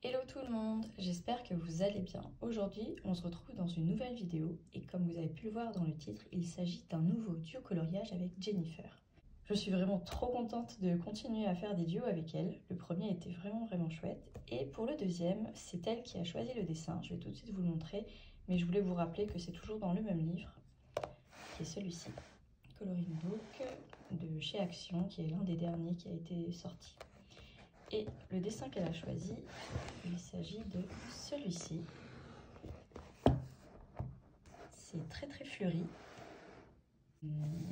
Hello tout le monde, j'espère que vous allez bien. Aujourd'hui, on se retrouve dans une nouvelle vidéo et comme vous avez pu le voir dans le titre, il s'agit d'un nouveau duo coloriage avec Jennifer. Je suis vraiment trop contente de continuer à faire des duos avec elle. Le premier était vraiment chouette. Et pour le deuxième, c'est elle qui a choisi le dessin. Je vais tout de suite vous le montrer, mais je voulais vous rappeler que c'est toujours dans le même livre, qui est celui-ci. Coloring Book de chez Action, qui est l'un des derniers qui a été sorti. Et le dessin qu'elle a choisi, il s'agit de celui-ci. C'est très fleuri.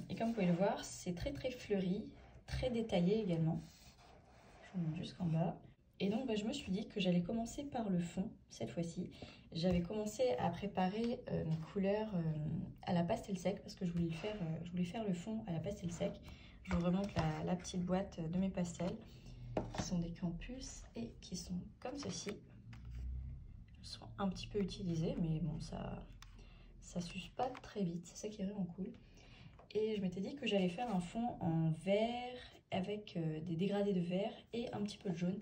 Et comme vous pouvez le voir, c'est très fleuri, très détaillé également. Je vous montre jusqu'en bas. Et donc je me suis dit que j'allais commencer par le fond cette fois-ci. J'avais commencé à préparer mes couleurs à la pastel sec parce que je voulais faire le fond à la pastel sec. Je vous remonte la petite boîte de mes pastels, qui sont des campus et qui sont comme ceci. Ils sont un petit peu utilisés, mais bon, ça s'use pas très vite, c'est ça qui est vraiment cool. Et je m'étais dit que j'allais faire un fond en vert avec des dégradés de vert et un petit peu de jaune.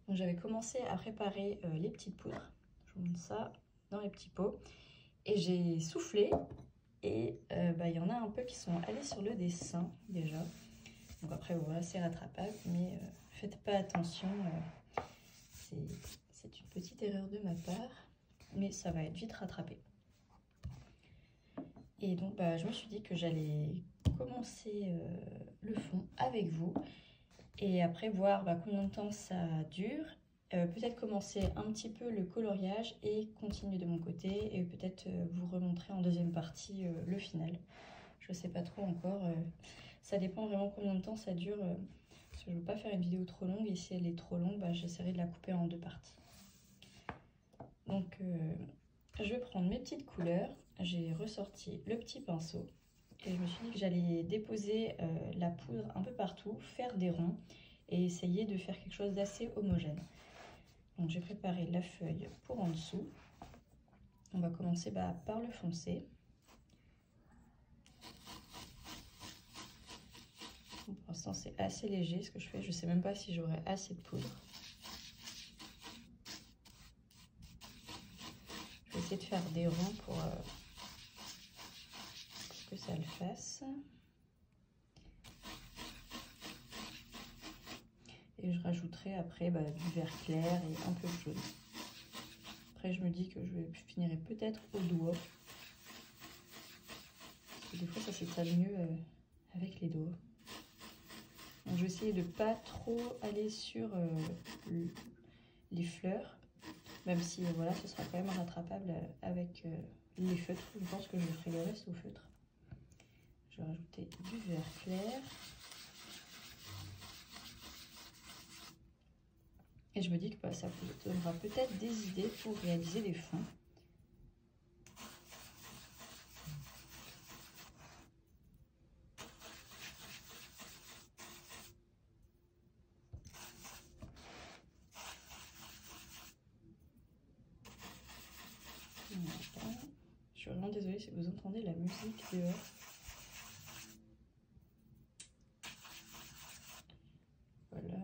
Donc j'avais commencé à préparer les petites poudres. Je vous montre ça dans les petits pots. Et j'ai soufflé et il y en a un peu qui sont allés sur le dessin déjà. Donc après voilà, c'est rattrapable, mais faites pas attention, c'est une petite erreur de ma part, mais ça va être vite rattrapé. Et donc je me suis dit que j'allais commencer le fond avec vous et après voir combien de temps ça dure. Peut-être commencer un petit peu le coloriage et continuer de mon côté et peut-être vous remontrer en deuxième partie le final. Je sais pas trop encore, ça dépend vraiment combien de temps ça dure, parce que je veux pas faire une vidéo trop longue et si elle est trop longue, j'essaierai de la couper en deux parties. Donc je vais prendre mes petites couleurs, j'ai ressorti le petit pinceau et je me suis dit que j'allais déposer la poudre un peu partout, faire des ronds et essayer de faire quelque chose d'assez homogène. Donc j'ai préparé la feuille pour en dessous. On va commencer par le foncer. Pour l'instant c'est assez léger ce que je fais, je sais même pas si j'aurai assez de poudre. Je vais essayer de faire des ronds pour que ça le fasse. Et je rajouterai après du vert clair et un peu de jaune. Après je me dis que je finirai peut-être au doigt. Parce que des fois ça s'étale mieux avec les doigts. Donc je vais essayer de ne pas trop aller sur les fleurs. Même si voilà, ce sera quand même rattrapable avec les feutres. Je pense que je ferai le reste au feutre. Je vais rajouter du vert clair. Et je me dis que ça vous donnera peut-être des idées pour réaliser des fonds. Voilà. Je suis vraiment désolée si vous entendez la musique dehors. Voilà.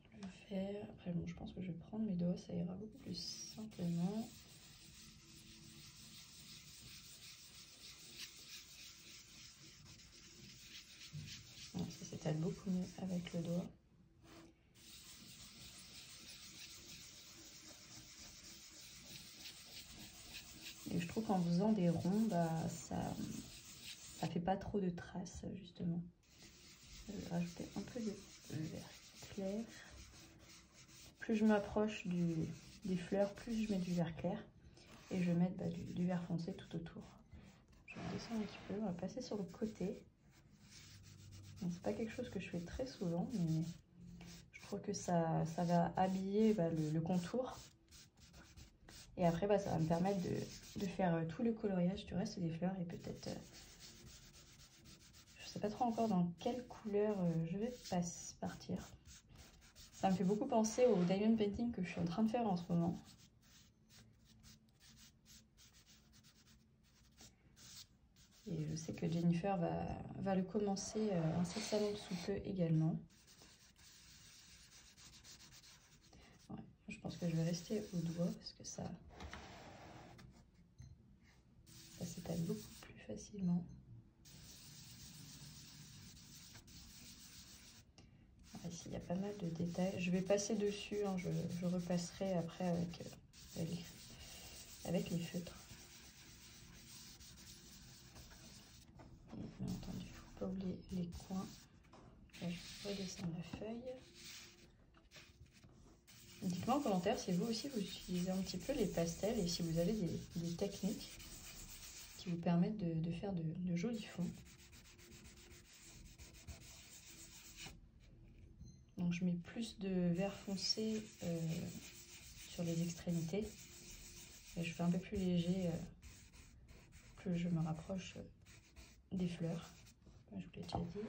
Pour le faire. Après bon, je pense que je vais prendre mes doigts, ça ira beaucoup plus simplement. Ça s'étale beaucoup mieux avec le doigt. Et je trouve qu'en faisant des ronds, ça fait pas trop de traces justement. Je vais rajouter un peu de vert clair. Plus je m'approche des fleurs, plus je mets du vert clair. Et je vais mettre du vert foncé tout autour. Je vais descendre un petit peu, on va passer sur le côté. C'est pas quelque chose que je fais très souvent, mais je trouve que ça va habiller le contour. Et après, ça va me permettre de faire tout le coloriage du reste des fleurs et peut-être... je sais pas trop encore dans quelle couleur je vais partir. Ça me fait beaucoup penser au diamond painting que je suis en train de faire en ce moment. Et je sais que Jennifer va le commencer incessamment sous peu également. Ouais, je vais rester au doigt parce que ça s'étale beaucoup plus facilement. Ici, il y a pas mal de détails. Je vais passer dessus, hein, je repasserai après avec les feutres. Et bien entendu, il ne faut pas oublier les coins. Là, je redescends la feuille. Dites-moi en commentaire si vous aussi vous utilisez un petit peu les pastels et si vous avez des techniques qui vous permettent de faire de jolis fonds. Donc je mets plus de vert foncé sur les extrémités et je fais un peu plus léger plus je me rapproche des fleurs. Je vous l'ai déjà dit.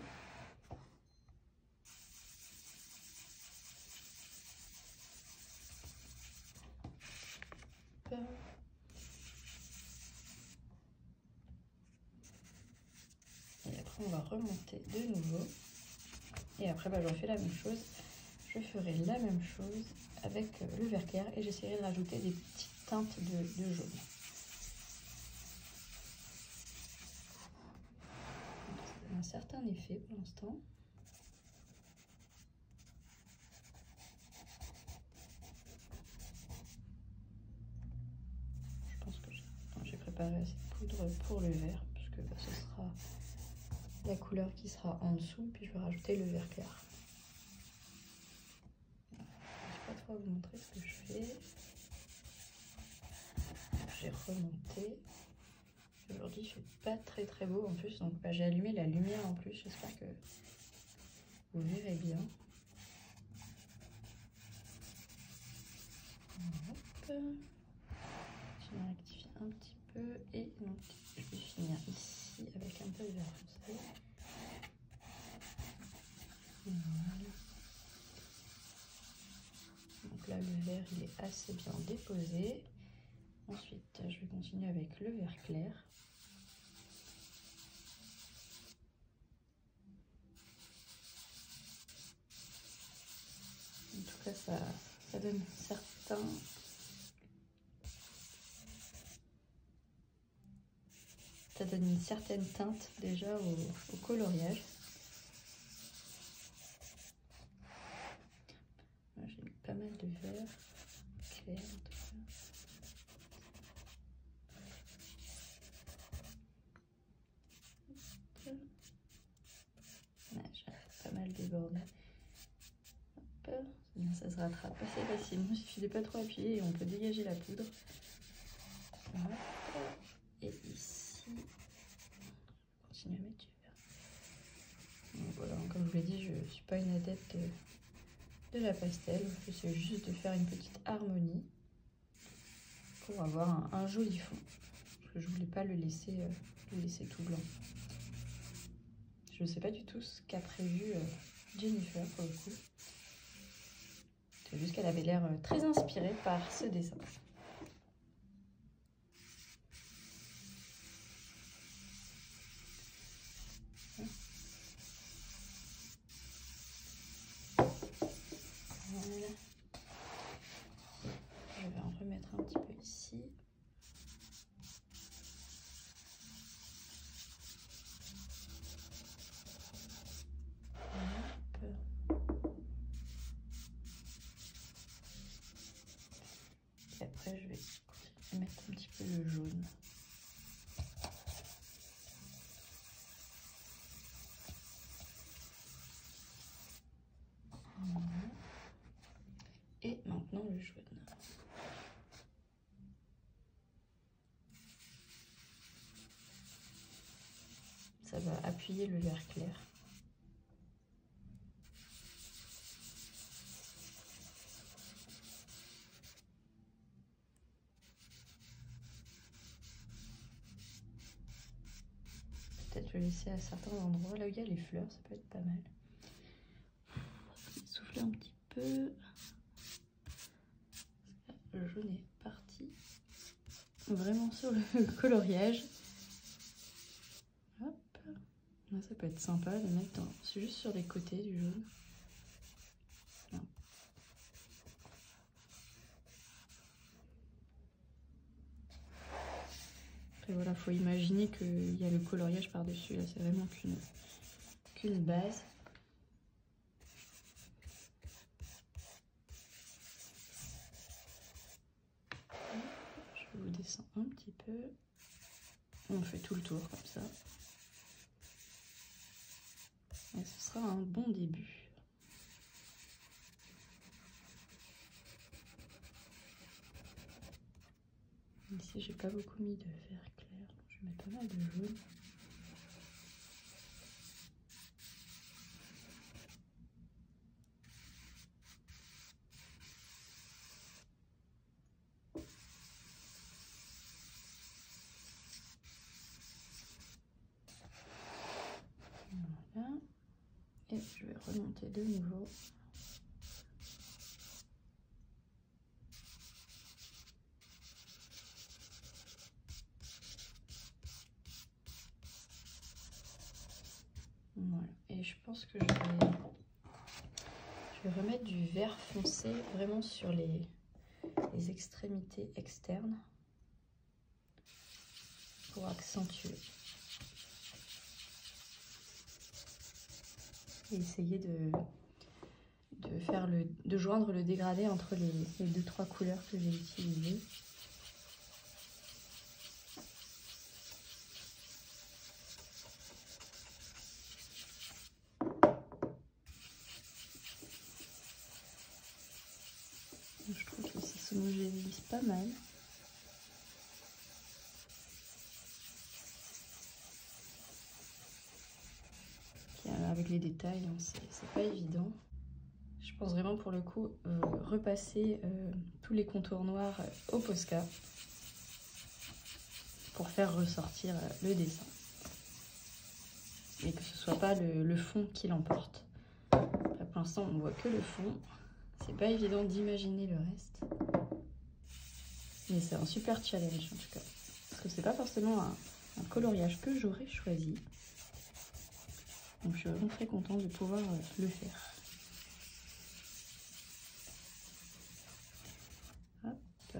Et après on va remonter de nouveau. Et après je refais la même chose. Je ferai la même chose avec le vert clair et j'essaierai de rajouter des petites teintes de jaune. Ça a un certain effet pour l'instant. Je pense que j'ai préparé assez de poudre pour le vert, puisque ce sera la couleur qui sera en dessous, puis je vais rajouter le vert clair. Je ne vais pas trop vous montrer ce que je fais. J'ai remonté. Aujourd'hui il fait pas très beau en plus, donc j'ai allumé la lumière en plus, j'espère que vous verrez bien. Hop. Je vais rectifier un petit peu et donc je vais finir ici avec un peu de vert foncé. Voilà. Donc là le vert il est assez bien déposé. Ensuite je vais continuer avec le vert clair. En tout cas ça donne ça donne une certaine teinte déjà au coloriage. J'ai mis pas mal de vert clair en tout cas. J'ai pas mal débordé. Hop. Ça se rattrape assez facilement, il suffit de pas trop appuyer et on peut dégager la poudre. Hop. Et ici, je continue à mettre du vert. Donc voilà, comme je vous l'ai dit, je ne suis pas une adepte de la pastel, j'essaie juste de faire une petite harmonie pour avoir un joli fond. Parce que je voulais pas le laisser tout blanc. Je ne sais pas du tout ce qu'a prévu Jennifer pour le coup. C'est juste qu'elle avait l'air très inspirée par ce dessin. Voilà. Je vais en remettre un petit peu ici. Et après, je vais mettre un petit peu le jaune. Voilà. Et maintenant le jaune. Ça va appuyer le vert clair. Peut-être le laisser à certains endroits, là où il y a les fleurs, ça peut être pas mal. Souffler un petit peu. Le jaune est parti vraiment sur le coloriage. Hop. Là, ça peut être sympa de mettre c'est juste sur les côtés du jaune. Là. Après voilà, faut imaginer qu'il y a le coloriage par-dessus, là c'est vraiment qu'une base. Je vous descends un petit peu. On fait tout le tour comme ça. Et ce sera un bon début. Ici, j'ai pas beaucoup mis de vert clair, donc je vais mettre pas mal de jaune. Voilà. Et je vais remonter de nouveau. Voilà. Et je pense que je vais remettre du vert foncé vraiment sur les extrémités externes pour accentuer. Et essayer de joindre le dégradé entre les 2-3 couleurs que j'ai utilisées. Je trouve que ça s'homogénéise pas mal. Avec les détails, hein, c'est pas évident. Je pense vraiment pour le coup repasser tous les contours noirs au Posca pour faire ressortir le dessin. Et que ce soit pas le fond qui l'emporte. Pour l'instant, on voit que le fond. C'est pas évident d'imaginer le reste. Mais c'est un super challenge en tout cas. Parce que c'est pas forcément un coloriage que j'aurais choisi. Donc je suis vraiment très contente de pouvoir le faire. Hop.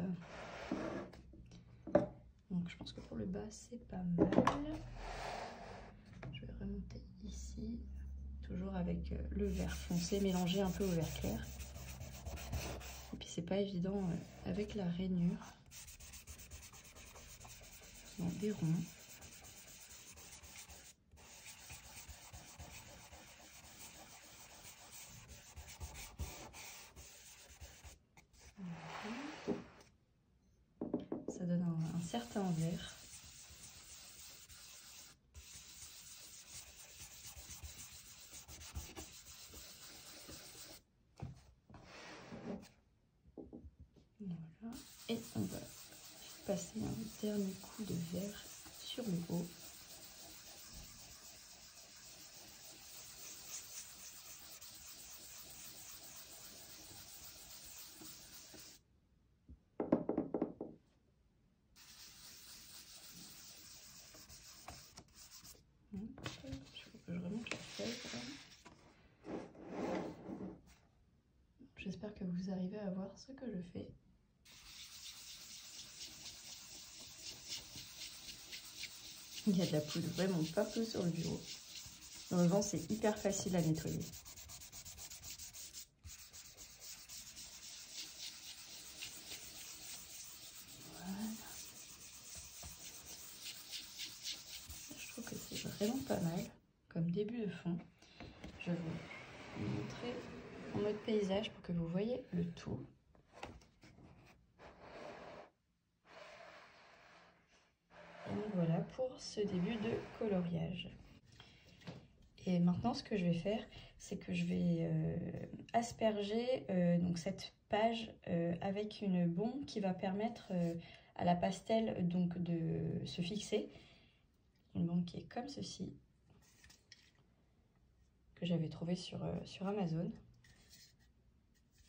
Donc je pense que pour le bas c'est pas mal. Je vais remonter ici, toujours avec le vert foncé mélangé un peu au vert clair. Et puis c'est pas évident avec la rainure. Dans des ronds. Ça donne un certain vert. Voilà. Et on va passer un dernier coup de vert sur le haut. Je remonte la feuille. J'espère que vous arrivez à voir ce que je fais. Il y a de la poudre vraiment partout sur le bureau. En revanche, c'est hyper facile à nettoyer. Voilà. Je trouve que c'est vraiment pas mal comme début de fond. Je vais vous montrer en mode paysage pour que vous voyez le tout. Et donc voilà pour ce début de coloriage. Et maintenant, ce que je vais faire, c'est que je vais asperger donc cette page avec une bombe qui va permettre à la pastel donc de se fixer. Une bombe qui est comme ceci, que j'avais trouvé sur Amazon.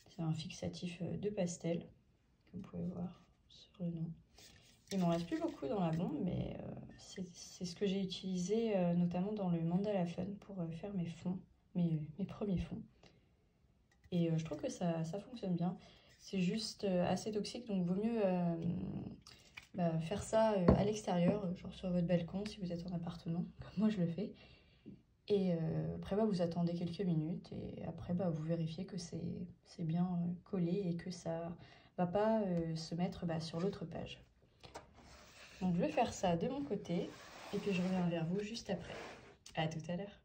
C'est un fixatif de pastel, que vous pouvez voir sur le nom. Il m'en reste plus beaucoup dans la bombe, mais c'est ce que j'ai utilisé notamment dans le Mandala Fun pour faire mes fonds, mes premiers fonds. Et je trouve que ça fonctionne bien. C'est juste assez toxique, donc vaut mieux faire ça à l'extérieur, genre sur votre balcon si vous êtes en appartement, comme moi je le fais. Et après, vous attendez quelques minutes et après, vous vérifiez que c'est bien collé et que ça va pas se mettre sur l'autre page. Donc, je vais faire ça de mon côté et puis je reviens vers vous juste après. À tout à l'heure.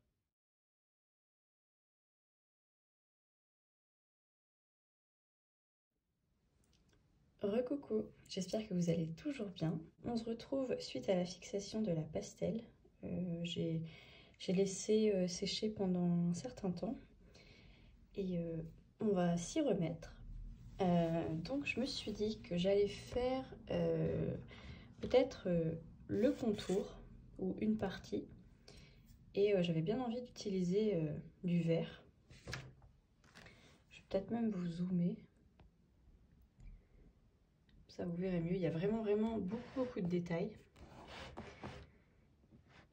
Recoucou, j'espère que vous allez toujours bien. On se retrouve suite à la fixation de la pastel. J'ai laissé sécher pendant un certain temps et on va s'y remettre. Donc je me suis dit que j'allais faire peut-être le contour ou une partie et j'avais bien envie d'utiliser du vert. Je vais peut-être même vous zoomer, ça vous verrez mieux. Il y a vraiment beaucoup de détails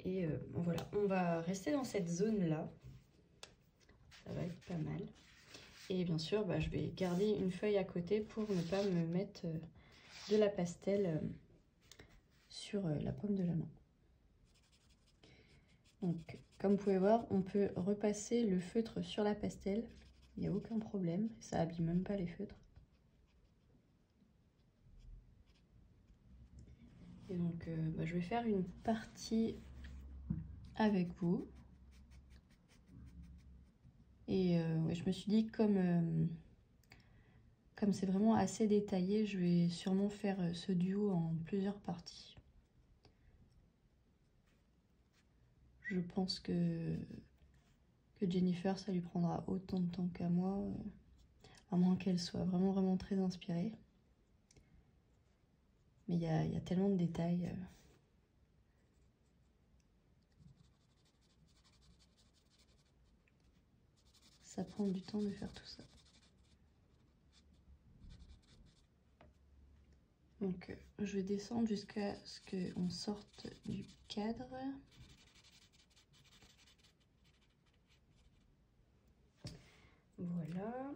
et voilà, on va rester dans cette zone là, ça va être pas mal. Et bien sûr je vais garder une feuille à côté pour ne pas me mettre de la pastel sur la paume de la main. Donc, comme vous pouvez voir, on peut repasser le feutre sur la pastel, il n'y a aucun problème, ça abîme même pas les feutres. Et donc, je vais faire une partie avec vous. Et ouais, je me suis dit, comme c'est vraiment assez détaillé, je vais sûrement faire ce duo en plusieurs parties. Je pense que Jennifer, ça lui prendra autant de temps qu'à moi, à moins qu'elle soit vraiment très inspirée. Mais il y a tellement de détails. Ça prend du temps de faire tout ça. Donc je vais descendre jusqu'à ce qu'on sorte du cadre. Voilà.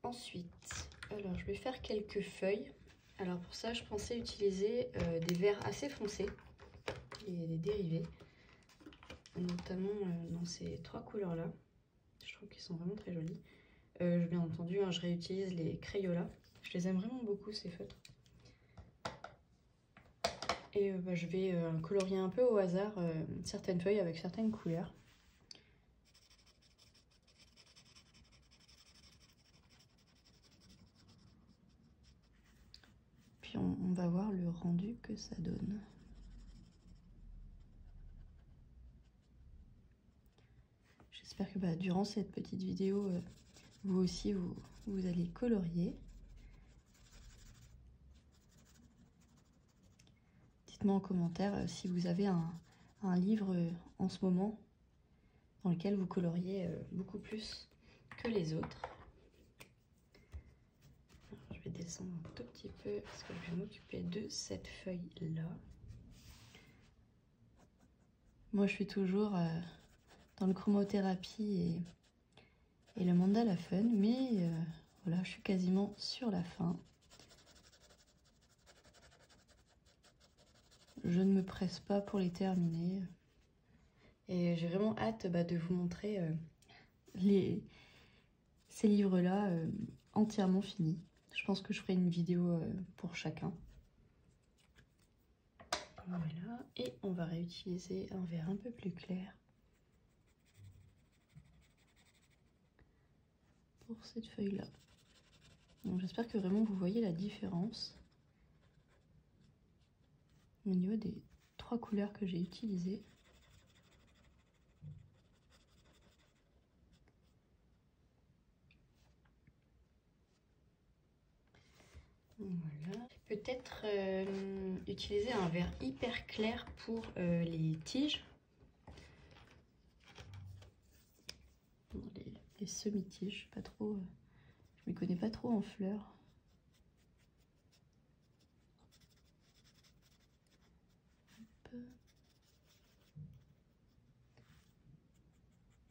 Ensuite, alors je vais faire quelques feuilles. Alors pour ça, je pensais utiliser des verts assez foncés et des dérivés, notamment dans ces trois couleurs-là. Je trouve qu'ils sont vraiment très jolis. Bien entendu, je réutilise les Crayola. Je les aime vraiment beaucoup, ces feutres. Et je vais colorier un peu au hasard certaines feuilles avec certaines couleurs. Puis on va voir le rendu que ça donne. J'espère que durant cette petite vidéo, vous aussi, vous allez colorier. Dites-moi en commentaire si vous avez un livre en ce moment dans lequel vous coloriez beaucoup plus que les autres. Alors, je vais descendre un tout petit peu parce que je vais m'occuper de cette feuille-là. Moi, je suis toujours dans le chromothérapie et le mandala fun, mais voilà, je suis quasiment sur la fin. Je ne me presse pas pour les terminer. Et j'ai vraiment hâte de vous montrer ces livres-là entièrement finis. Je pense que je ferai une vidéo pour chacun. Voilà, et on va réutiliser un vert un peu plus clair pour cette feuille-là. Donc j'espère que vraiment vous voyez la différence au niveau des trois couleurs que j'ai utilisées. Voilà. Peut-être utiliser un vert hyper clair pour les tiges. Les semi-tiges, pas trop. Je m'y connais pas trop en fleurs.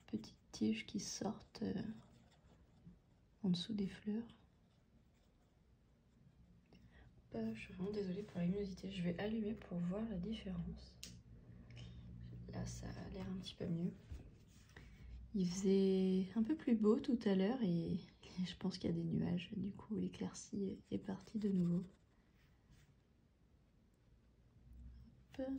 Petites tiges qui sortent en dessous des fleurs. Je suis vraiment désolée pour la luminosité. Je vais allumer pour voir la différence. Là, ça a l'air un petit peu mieux. Il faisait un peu plus beau tout à l'heure et je pense qu'il y a des nuages. Du coup, l'éclaircie est partie de nouveau. Hop.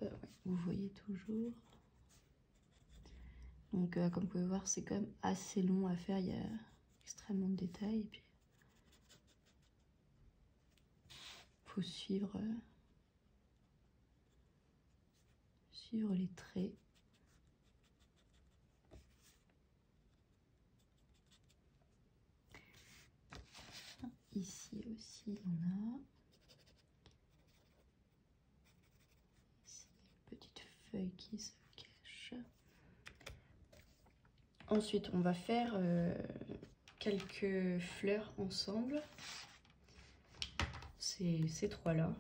Ouais, vous voyez toujours. Donc, comme vous pouvez voir, c'est quand même assez long à faire. Il y a extrêmement de détails. Et puis, faut suivre les traits. Ici aussi, il y en a. Ici, une petite feuille qui se cache. Ensuite, on va faire quelques fleurs ensemble. Ces trois-là.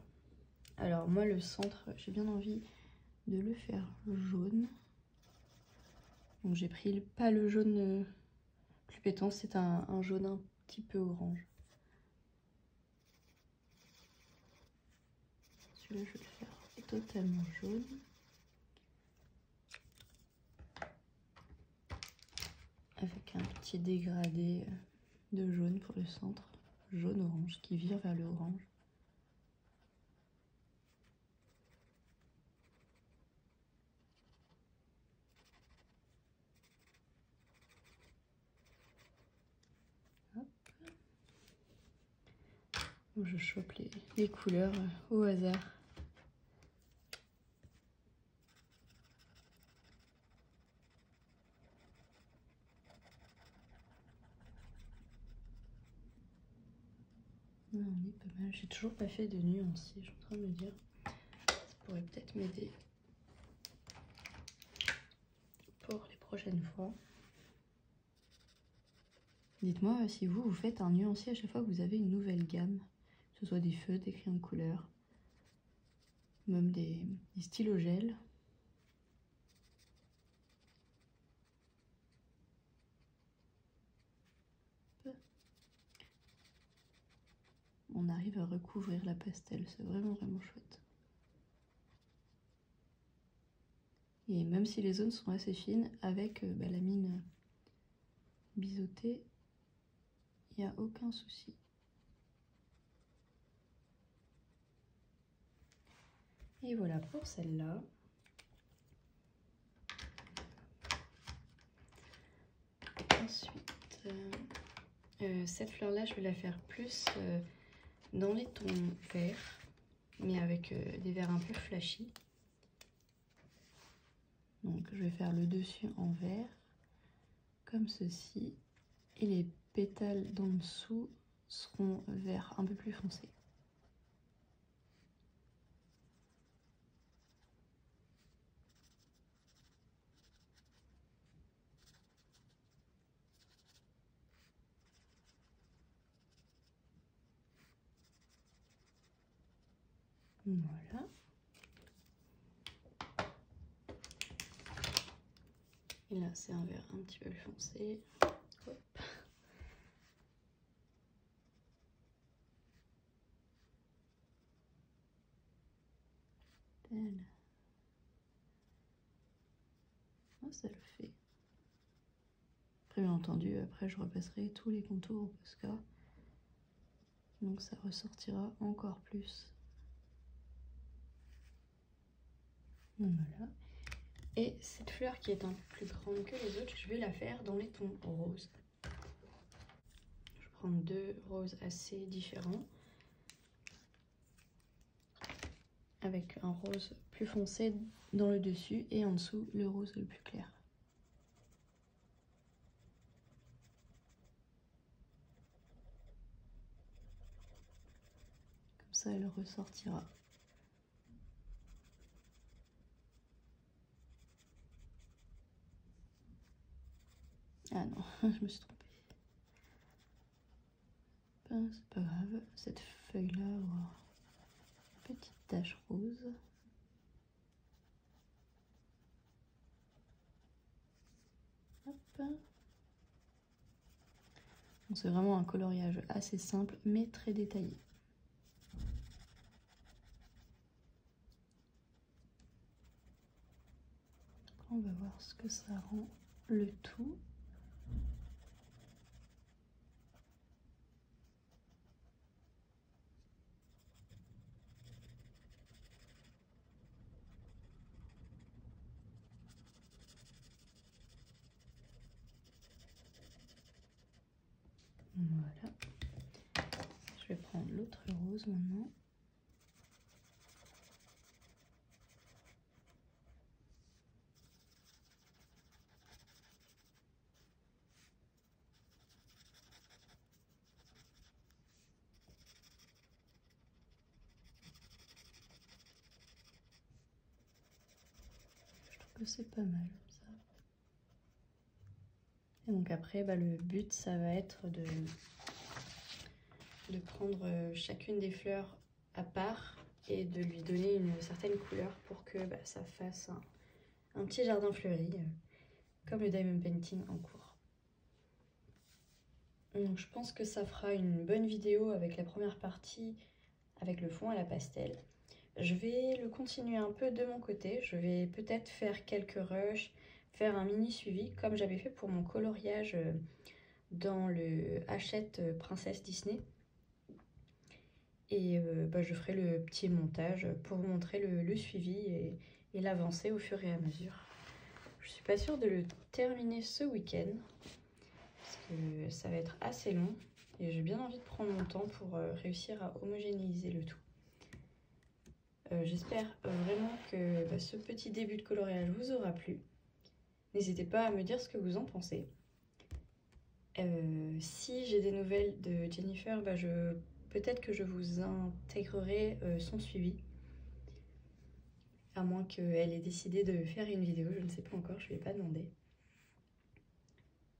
Alors, moi, le centre, j'ai bien envie de le faire jaune. Donc, j'ai pris pas le jaune plus pétant, c'est un jaune un petit peu orange. Celui-là, je vais le faire totalement jaune. Avec un petit dégradé de jaune pour le centre. Jaune-orange qui vire vers le orange. Hop. Donc, je chope les couleurs au hasard. On est pas mal. J'ai toujours pas fait de nuancier, je suis en train de me dire. Ça pourrait peut-être m'aider pour les prochaines fois. Dites-moi si vous faites un nuancier à chaque fois que vous avez une nouvelle gamme, que ce soit des feutres, des crayons de couleur, même des stylos gel. On arrive à recouvrir la pastel, c'est vraiment chouette. Et même si les zones sont assez fines, avec la mine biseautée, il n'y a aucun souci. Et voilà pour celle-là. Ensuite, cette fleur-là, je vais la faire plus dans les tons verts, mais avec des verts un peu flashy. Donc je vais faire le dessus en vert, comme ceci, et les pétales d'en dessous seront verts un peu plus foncés. Voilà. Et là, c'est un vert un petit peu plus foncé. Hop. Oh, ça le fait. Après, bien entendu, après, je repasserai tous les contours au Posca. Donc, ça ressortira encore plus. Voilà. Et cette fleur qui est un peu plus grande que les autres, je vais la faire dans les tons roses. Je vais prendre deux roses assez différents. Avec un rose plus foncé dans le dessus et en dessous le rose le plus clair. Comme ça, elle ressortira. Ah non, je me suis trompée. Ben, c'est pas grave, cette feuille-là aura une petite tache rose. Hop. C'est vraiment un coloriage assez simple mais très détaillé. On va voir ce que ça rend le tout. Voilà. Je vais prendre l'autre rose maintenant. Je trouve que c'est pas mal ça. Et donc après, le but, ça va être de prendre chacune des fleurs à part et de lui donner une certaine couleur pour que ça fasse un petit jardin fleuri, comme le diamond painting en cours. Donc je pense que ça fera une bonne vidéo avec la première partie, avec le fond à la pastel. Je vais le continuer un peu de mon côté, je vais peut-être faire quelques rushs, faire un mini suivi, comme j'avais fait pour mon coloriage dans le Hachette Princesse Disney. Et je ferai le petit montage pour vous montrer le suivi et l'avancée au fur et à mesure. Je suis pas sûre de le terminer ce week-end, parce que ça va être assez long, et j'ai bien envie de prendre mon temps pour réussir à homogénéiser le tout. J'espère vraiment que ce petit début de coloriage vous aura plu. N'hésitez pas à me dire ce que vous en pensez. Si j'ai des nouvelles de Jennifer, peut-être que je vous intégrerai son suivi. À moins qu'elle ait décidé de faire une vidéo, je ne sais pas encore, je ne lui ai pas demandé.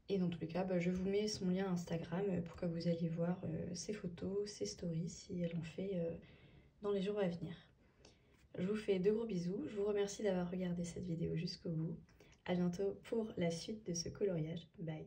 Et dans tous les cas, je vous mets son lien Instagram pour que vous alliez voir ses photos, ses stories, si elle en fait dans les jours à venir. Je vous fais de gros bisous, je vous remercie d'avoir regardé cette vidéo jusqu'au bout. À bientôt pour la suite de ce coloriage. Bye!